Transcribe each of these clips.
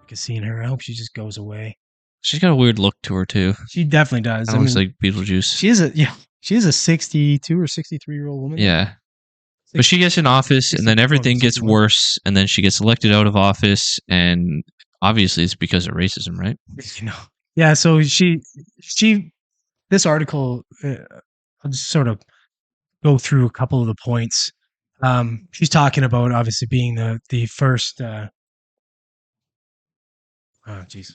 efficacy in her. I hope she just goes away. She's got a weird look to her too. She definitely does. Kind of looks like Beetlejuice. She is a 62 or 63-year-old woman. Yeah. But she gets in office, and then everything gets worse, and then she gets elected out of office, and obviously it's because of racism, right? Yeah, so this article, I'll just sort of go through a couple of the points. She's talking about obviously being the first. Oh, jeez.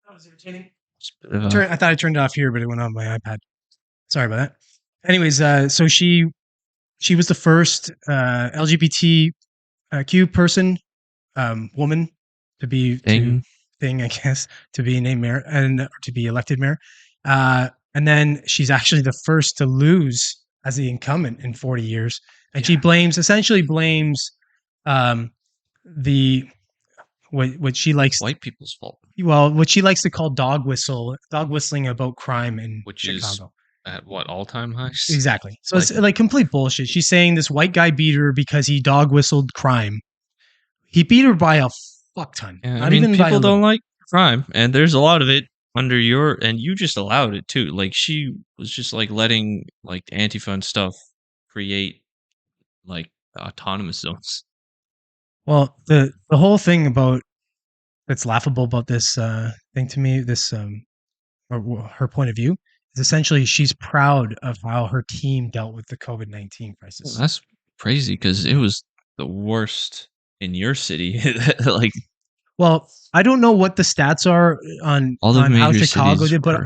That was entertaining. I thought I turned it off here, but it went on my iPad. Sorry about that. Anyways, so she was the first LGBTQ person, woman to be thing, I guess, to be named mayor and to be elected mayor. And then she's actually the first to lose as the incumbent in 40 years. And she essentially blames what she likes, white people's fault. Well, what she likes to call dog whistling about crime in Chicago. Is at what, all-time highs? Exactly. So it's like complete bullshit. She's saying this white guy beat her because he dog whistled crime. He beat her by a fuck ton. Yeah, I mean, people don't like crime, and there's a lot of it under and you just allowed it too. Like, she was just like letting like Antifa and stuff create like autonomous zones. Well, the whole thing that's laughable about this thing to me, or her point of view, is essentially she's proud of how her team dealt with the COVID-19 crisis. Well, that's crazy because it was the worst in your city. Like, well, I don't know what the stats are on how Chicago did, but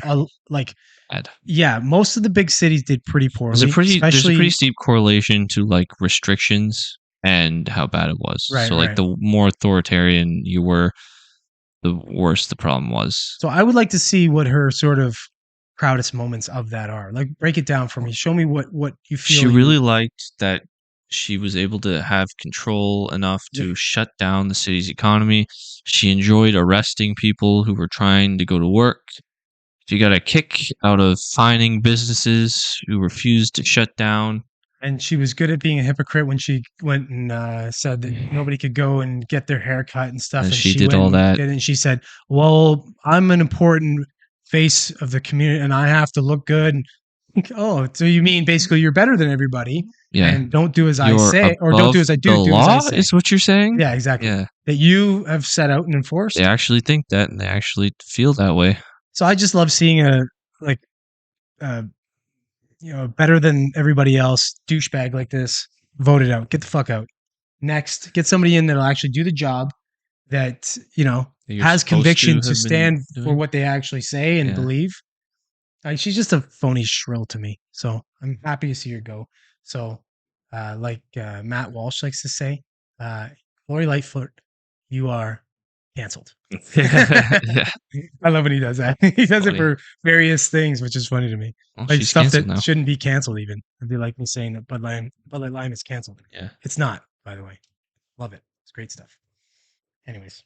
bad. Yeah, most of the big cities did pretty poorly. There's a pretty steep correlation to like restrictions and how bad it was. Right, so like the more authoritarian you were, the worse the problem was. So I would like to see what her sort of proudest moments of that are. Like, break it down for me. Show me what you feel. She really liked that she was able to have control enough to shut down the city's economy. She enjoyed arresting people who were trying to go to work. She got a kick out of fining businesses who refused to shut down. And she was good at being a hypocrite when she went and said that nobody could go and get their hair cut and stuff. And she did all that. And she said, well, I'm an important face of the community and I have to look good. Oh, so you mean basically you're better than everybody? Yeah. And don't do as I say, or don't do as I do. The law is what you're saying? Yeah, exactly. Yeah. That you have set out and enforced. They actually think that and they actually feel that way. So I just love seeing better than everybody else douchebag like this voted out. Get the fuck out. Next, get somebody in that'll actually do the job, that has conviction to stand for what they actually say and believe. She's just a phony shrill to me. So I'm happy to see her go. So Matt Walsh likes to say, Lori Lightfoot, you are canceled. Yeah. I love when he does that. He does it for various things, which is funny to me. Well, like stuff that shouldn't be canceled even. It'd be like me saying that Bud Light Lime is canceled. Yeah. It's not, by the way. Love it. It's great stuff. Anyways.